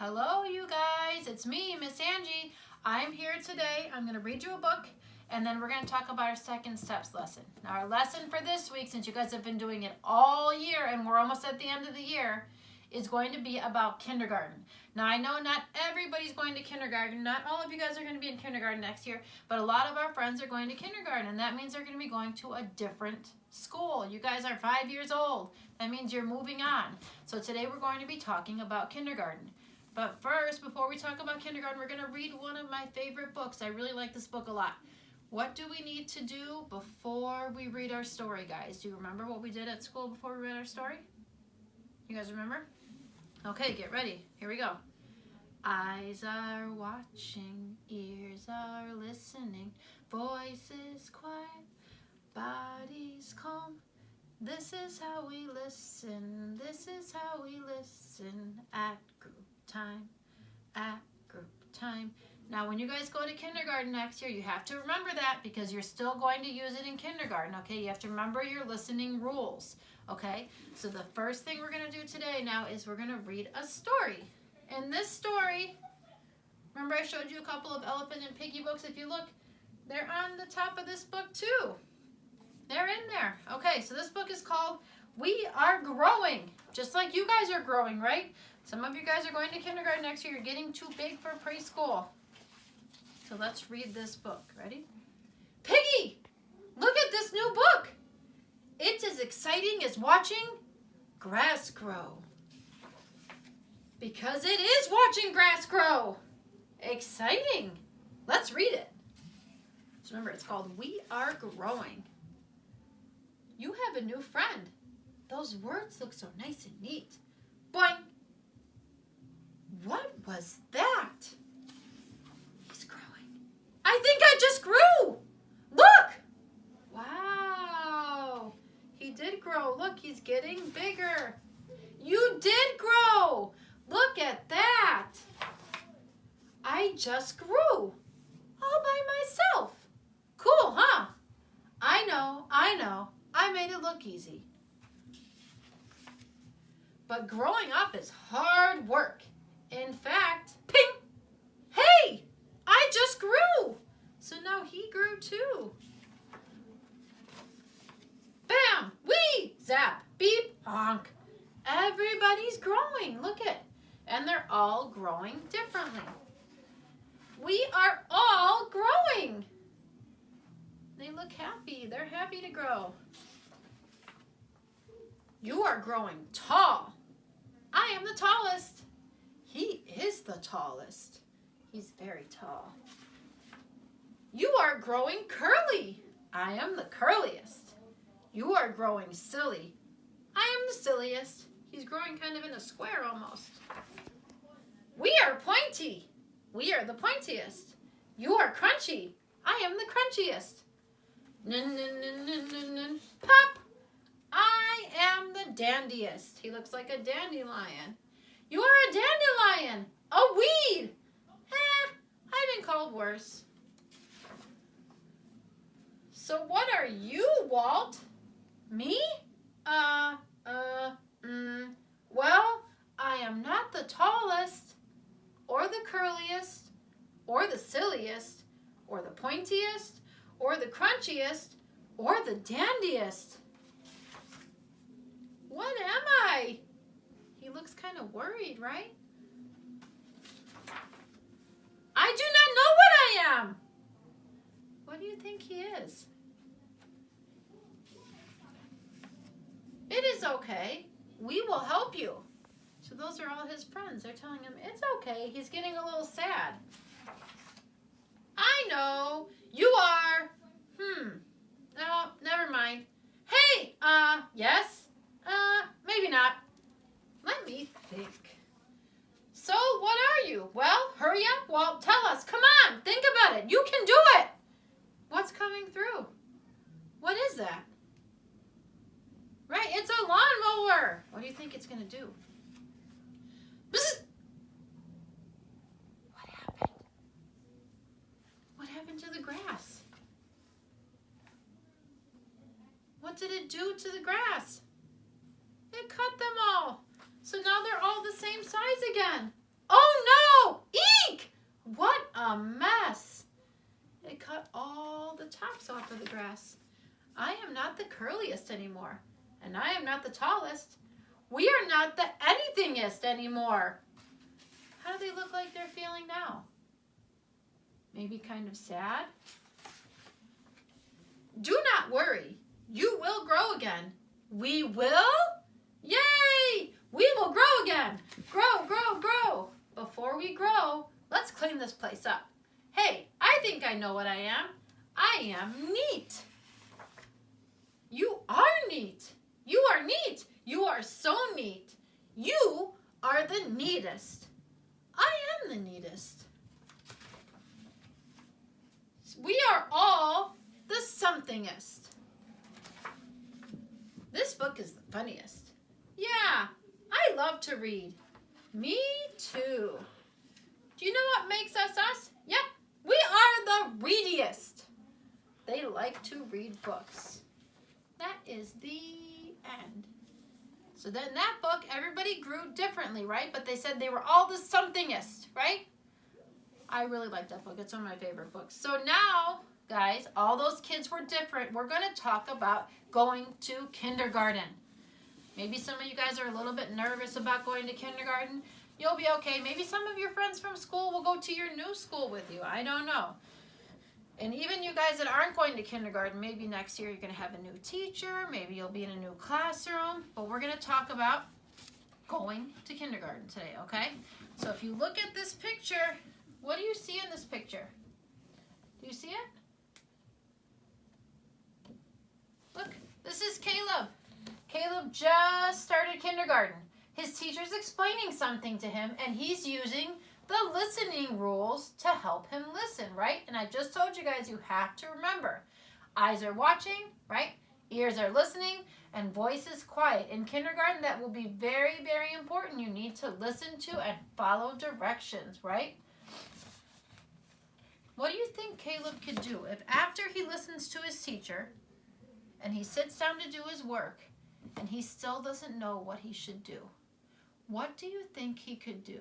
Hello, you guys. It's me, Miss Angie. I'm here today. I'm going to read you a book, and then we're going to talk about our second steps lesson. Now, our lesson for this week, since you guys have been doing it all year, and we're almost at the end of the year, is going to be about kindergarten. Now, I know not everybody's going to kindergarten. Not all of you guys are going to be in kindergarten next year, but a lot of our friends are going to kindergarten, and that means they're going to be going to a different school. You guys are 5 years old. That means you're moving on. So today we're going to be talking about kindergarten. But first, before we talk about kindergarten, we're going to read one of my favorite books. I really like this book a lot. What do we need to do before we read our story, guys? Do you remember what we did at school before we read our story? You guys remember? Okay, get ready. Here we go. Eyes are watching, ears are listening, voices quiet, bodies calm. This is how we listen, this is how we listen at group time, at group time. Now, when you guys go to kindergarten next year, you have to remember that because you're still going to use it in kindergarten, okay? You have to remember your listening rules, okay? So the first thing we're going to do today now is we're going to read a story. In this story, remember I showed you a couple of elephant and piggy books? If you look, they're on the top of this book too. They're in there. Okay, so this book is called We Are Growing, just like you guys are growing, right? Some of you guys are going to kindergarten next year. You're getting too big for preschool. So let's read this book. Ready? Piggy, look at this new book. It's as exciting as watching grass grow. Because it is watching grass grow. Exciting. Let's read it. So remember, it's called We Are Growing. You have a new friend. Those words look so nice and neat. Boing. What was that? He's growing. I think I just grew. Look. Wow. He did grow. Look, he's getting bigger. You did grow. Look at that. I just grew. All by myself. Cool, huh? I know. I made it look easy. But growing up is hard work. In fact, ping! Hey! I just grew! So now he grew too. Bam! Whee! Zap! Beep! Honk! Everybody's growing. Look it. And they're all growing differently. We are all growing. They look happy. They're happy to grow. You are growing tall. I am the tallest. He is the tallest. He's very tall. You are growing curly. I am the curliest. You are growing silly. I am the silliest. He's growing kind of in a square almost. We are pointy. We are the pointiest. You are crunchy. I am the crunchiest. Nun, nun, nun, nun, nun, nun. Pop. I am the dandiest. He looks like a dandelion. You are a dandelion. A weed. I've been called worse. So what are you, Walt? Me? Well, I am not the tallest, or the curliest, or the silliest, or the pointiest, or the crunchiest, or the dandiest. What am I? He looks kind of worried, right? I do not know what I am. What do you think he is? It is okay. We will help you. So those are all his friends. They're telling him, it's okay. He's getting a little sad. I know. You are. No, never mind. Hey, yes? Maybe not. Let me think. So, what are you? Well, hurry up, Walt. Tell us. Come on. Think about it. You can do it. What's coming through? What is that? Right, it's a lawnmower. What do you think it's going to do? Bzz. What happened? What happened to the grass? What did it do to the grass? It cut them all. So now they're all the same size again. Oh a mess. It cut all the tops off of the grass. I am not the curliest anymore, and I am not the tallest. We are not the anythingest anymore. How do they look like they're feeling now? Maybe kind of sad? Do not worry. You will grow again. We will? Yay! We will grow again. Grow, grow, grow. Before we grow, let's clean this place up. Hey, I think I know what I am. I am neat. You are neat. You are neat. You are so neat. You are the neatest. I am the neatest. We are all the somethingest. This book is the funniest. Yeah, I love to read. Me too. Do you know what makes us us? Yep, we are the readiest. They like to read books. That is the end. So then in that book, everybody grew differently, right? But they said they were all the somethingest, right? I really like that book. It's one of my favorite books. So now, guys, all those kids were different. We're going to talk about going to kindergarten. Maybe some of you guys are a little bit nervous about going to kindergarten. You'll be okay. Maybe some of your friends from school will go to your new school with you. I don't know. And even you guys that aren't going to kindergarten, maybe next year you're going to have a new teacher. Maybe you'll be in a new classroom. But we're going to talk about going to kindergarten today, okay? So if you look at this picture, what do you see in this picture? Do you see it? Look, this is Caleb. Caleb just started kindergarten. His teacher's explaining something to him, and he's using the listening rules to help him listen, right? And I just told you guys, you have to remember, eyes are watching, right? Ears are listening, and voice is quiet. In kindergarten, that will be very, very important. You need to listen to and follow directions, right? What do you think Caleb could do if after he listens to his teacher and he sits down to do his work and he still doesn't know what he should do? What do you think he could do?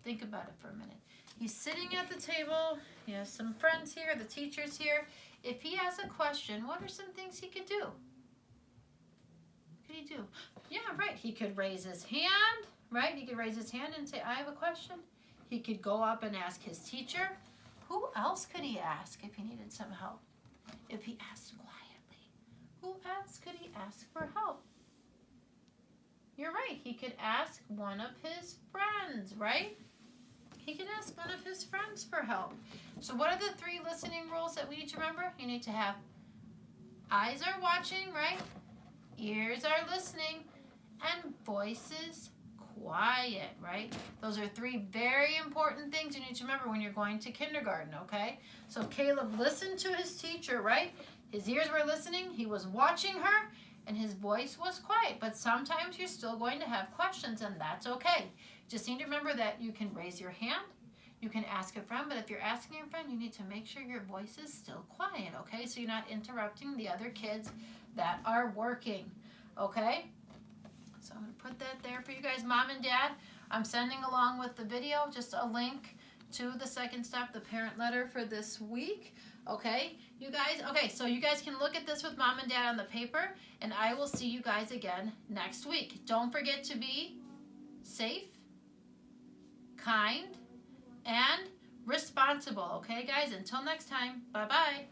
Think about it for a minute. He's sitting at the table. He has some friends here. The teacher's here. If he has a question, what are some things he could do? What could he do? Yeah, right. He could raise his hand, right? He could raise his hand and say, I have a question. He could go up and ask his teacher. Who else could he ask if he needed some help? If he asked quietly, who else could he ask for help? You're right. He could ask one of his friends, right? He could ask one of his friends for help. So what are the 3 listening rules that we need to remember? You need to have eyes are watching, right? Ears are listening, and voices quiet, right? Those are 3 very important things you need to remember when you're going to kindergarten, okay? So Caleb listened to his teacher, right? His ears were listening, he was watching her, and his voice was quiet. But sometimes you're still going to have questions, and that's okay. Just need to remember that you can raise your hand, you can ask a friend, but if you're asking your friend, you need to make sure your voice is still quiet, okay? So you're not interrupting the other kids that are working, okay? So I'm going to put that there for you guys. Mom and Dad, I'm sending along with the video just a link to the second step, the parent letter for this week. Okay, you guys, okay, so you guys can look at this with Mom and Dad on the paper, and I will see you guys again next week. Don't forget to be safe, kind, and responsible. Okay, guys, until next time, bye-bye.